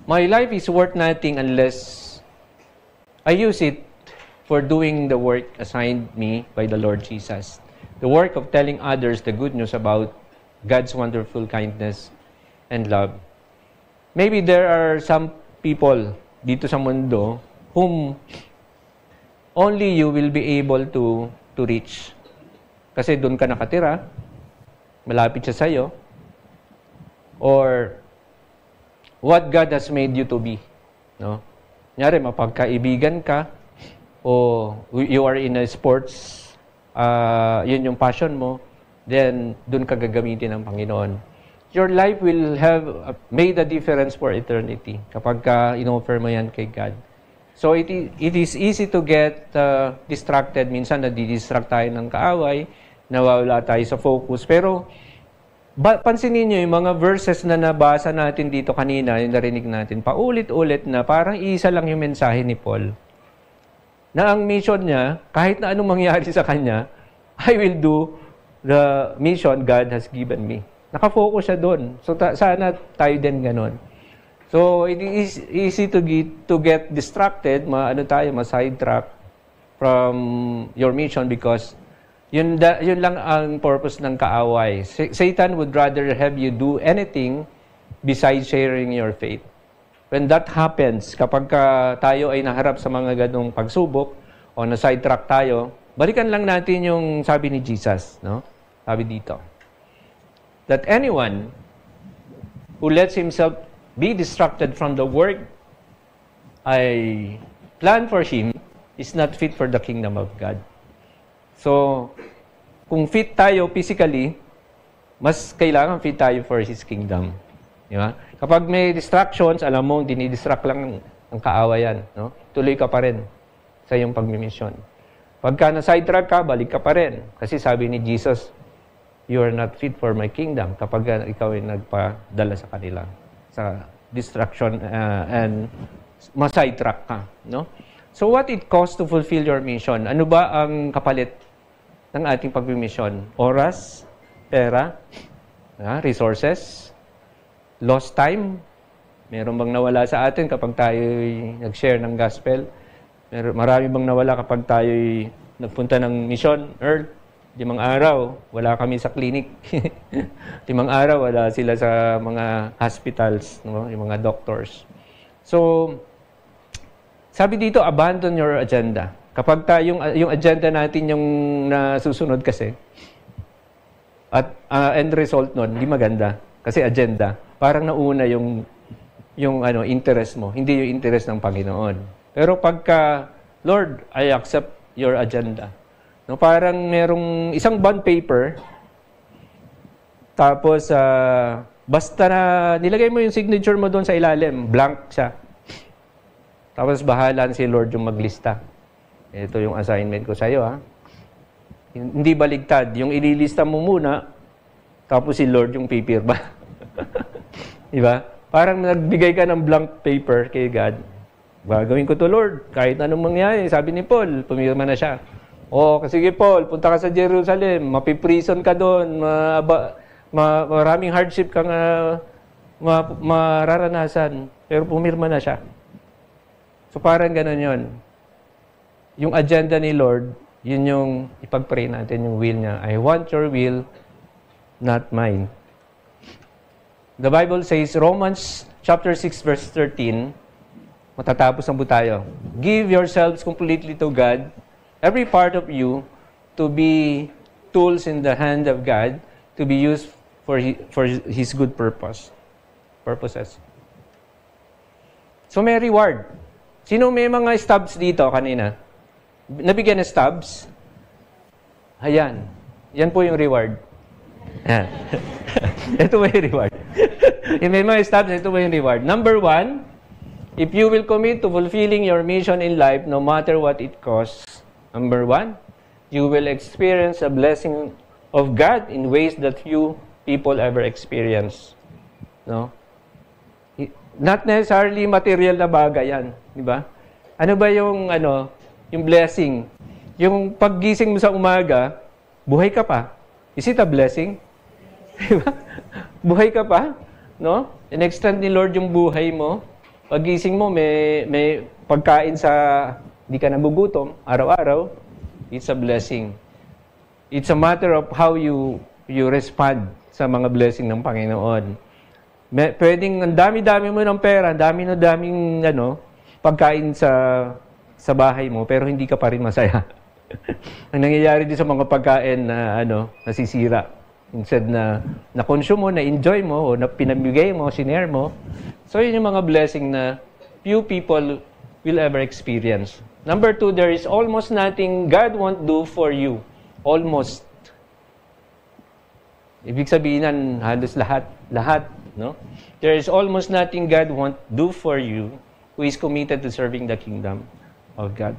my life is worth nothing unless I use it for doing the work assigned me by the Lord Jesus. The work of telling others the good news about God's wonderful kindness and love. Maybe there are some people dito sa mundo whom only you will be able to reach. Kasi doon ka nakatira, malapit siya sa'yo, or what God has made you to be. No? Kunyari, mapagkaibigan ka, o you are in a sports, yun yung passion mo, then doon ka gagamitin ng Panginoon. Your life will have made a difference for eternity kapag in-offer mo yan kay God. So it is easy to get distracted. Minsan nadidistract tayo ng kaaway, nawawala tayo sa focus. Pero pansinin niyo yung mga verses na nabasa natin dito kanina, yung narinig natin, paulit-ulit na parang isa lang yung mensahe ni Paul. Na ang mission niya, kahit na anong mangyari sa kanya, I will do the mission God has given me. Nakafocus siya doon. So sana tayo din ganun. So it is easy to get distracted, ma-sidetrack from your mission because yun lang ang purpose ng kaaway. Satan would rather have you do anything besides sharing your faith. When that happens, kapag tayo ay naharap sa mga ganong pagsubok o na-sidetrack tayo, balikan lang natin yung sabi ni Jesus, no? Sabi dito, that anyone who lets himself be distracted from the work I plan for him is not fit for the kingdom of God. So, kung fit tayo physically, mas kailangan fit tayo for His kingdom. Di ba? Kapag may distractions, alam mo, dinidistract lang ang kaawayan. No? Tuloy ka pa rin sa iyong pagmimisyon. Pagka na-sidetrack ka, balik ka pa rin. Kasi sabi ni Jesus, you are not fit for my kingdom kapag ikaw ay nagpadala sa kanila. Sa distraction and ma-sidetrack ka. No? So what it costs to fulfill your mission? Ano ba ang kapalit ng ating pagmimisyon? Oras, pera, resources, lost time. Meron bang nawala sa atin kapag tayo nag-share ng gospel? Marami bang nawala kapag tayo nagpunta ng mission, Earth? 5 araw, wala kami sa clinic. 5 araw, wala sila sa mga hospitals, no? Yung mga doctors. So, sabi dito, abandon your agenda. Kapag yung agenda natin yung nasusunod kasi, at end result nun, hindi maganda. Kasi agenda, parang nauna yung interest mo, hindi yung interest ng Panginoon. Pero pagka, Lord, I accept your agenda. No, parang merong isang bond paper, tapos basta na nilagay mo yung signature mo doon sa ilalim, blank siya. Tapos bahala si Lord yung maglista. Ito yung assignment ko sa iyo, ha. Hindi baligtad. Yung ililista mo muna, tapos si Lord yung pipirma. Diba? Parang nagbigay ka ng blank paper kay God. Gagawin ko to, Lord. Kahit anong mangyari. Sabi ni Paul, pumirma na siya. Sige Paul, punta ka sa Jerusalem, mapiprison ka doon, maraming hardship kang mararanasan. Pero pumirma na siya. So parang ganun yun. Yung agenda ni Lord, yun yung ipag-pray natin, yung will niya. I want your will, not mine. The Bible says, Romans chapter 6 verse 13, matatapos na po tayo. Give yourselves completely to God, every part of you to be tools in the hand of God to be used for His good purposes. So may reward. Sino may mga stubs dito kanina? Nabigyan ng stubs? Ayan. Yan po yung reward. Ayan. Ito po yung reward. Yung may mga stubs, ito po yung reward. Number 1, if you will commit to fulfilling your mission in life, no matter what it costs, number 1, you will experience a blessing of God in ways that few people ever experience. No? Not necessarily material na bagay yan, di ba? Ano ba yung yung blessing? Yung paggising mo sa umaga, buhay ka pa. Is it a blessing? Di ba? Buhay ka pa, no? In-extend ni Lord yung buhay mo. Paggising mo, may pagkain sa di ka nagugutom araw-araw, it's a blessing. It's a matter of how you respond sa mga blessing ng Panginoon. Pwedeng ang dami-dami mo ng pera, daming pagkain sa bahay mo, pero hindi ka pa rin masaya. Ang nangyayari din sa mga pagkain na nasisira. Instead na na-consume mo, na-enjoy mo, o na pinamigay mo, sinare mo. So yun yung mga blessing na few people will ever experience. Number 2, there is almost nothing God won't do for you. Almost. Ibig sabihin halos lahat, no? There is almost nothing God won't do for you who is committed to serving the kingdom of God.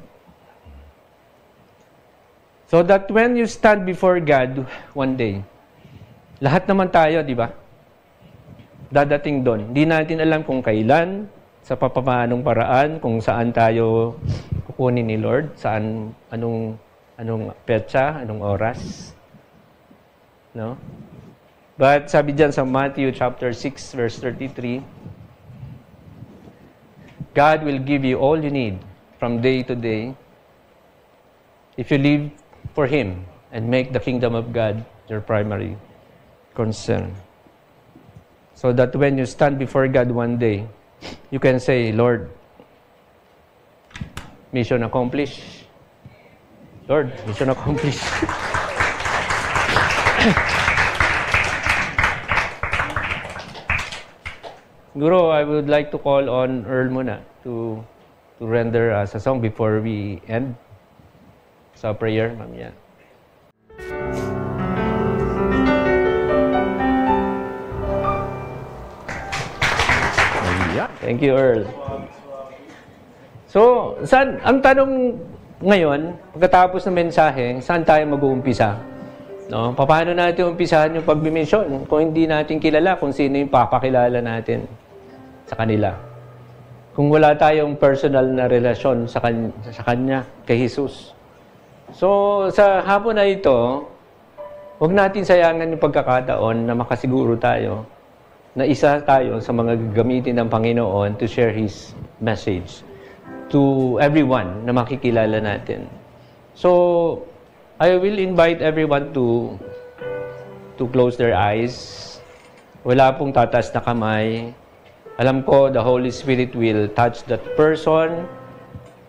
So that when you stand before God one day, lahat naman tayo, di ba? Dadating doon. Hindi natin alam kung kailan, sa papaanong paraan, kung saan tayo kukunin ni Lord, saan, anong petsa, anong oras. No? But sabi diyan sa Matthew chapter 6 verse 33, God will give you all you need from day to day if you live for Him and make the kingdom of God your primary concern. So that when you stand before God one day, you can say, Lord, mission accomplished. Lord, mission accomplished. Siguro, I would like to call on Earl muna to render us a song before we end sa prayer, mamaya. Thank you, Earl. So, ang tanong ngayon, pagkatapos ng mensahe, saan tayo mag-uumpisa? No? Paano natin umpisahan yung pagbimisyon kung hindi natin kilala kung sino yung papakilala natin sa kanila? Kung wala tayong personal na relasyon sa Kanya, kay Jesus. So, sa hapon na ito, huwag natin sayangan yung pagkakataon na makasiguro tayo na isa tayo sa mga gagamitin ng Panginoon to share His message to everyone na makikilala natin. So, I will invite everyone to close their eyes. Wala pong tatas na kamay. Alam ko, the Holy Spirit will touch that person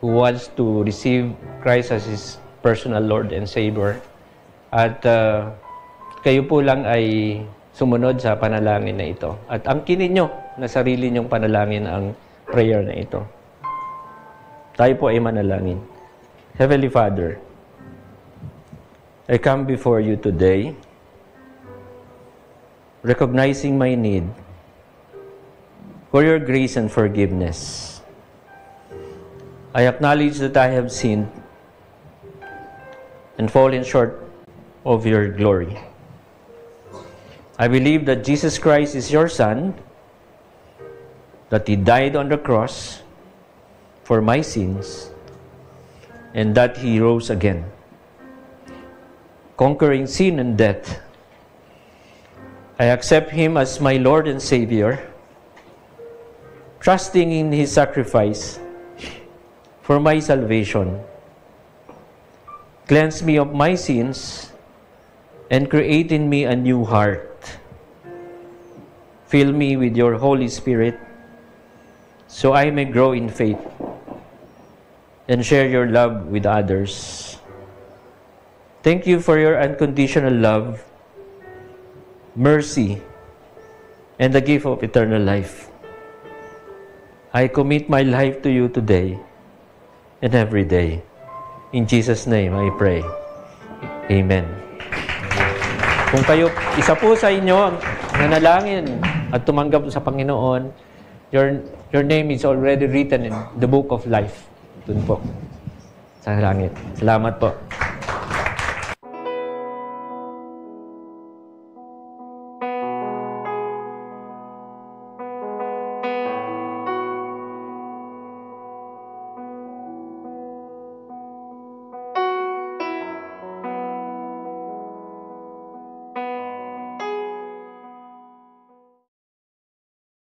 who wants to receive Christ as his personal Lord and Savior. At kayo po lang ay sumunod sa panalangin na ito. At angkinin nyo na sarili nyong panalangin ang prayer na ito. Tayo po ay manalangin. Heavenly Father, I come before you today, recognizing my need for your grace and forgiveness. I acknowledge that I have sinned and fallen short of your glory. I believe that Jesus Christ is your Son, that He died on the cross for my sins, and that He rose again, conquering sin and death. I accept Him as my Lord and Savior, trusting in His sacrifice for my salvation. Cleanse me of my sins and create in me a new heart. Fill me with your Holy Spirit so I may grow in faith and share your love with others. Thank you for your unconditional love, mercy, and the gift of eternal life. I commit my life to you today and every day. In Jesus' name I pray. Amen. Kung kayo, isa po sa inyo ang nanalangin at tumanggap sa Panginoon, your name is already written in the book of life. Doon po, sa langit. Salamat po.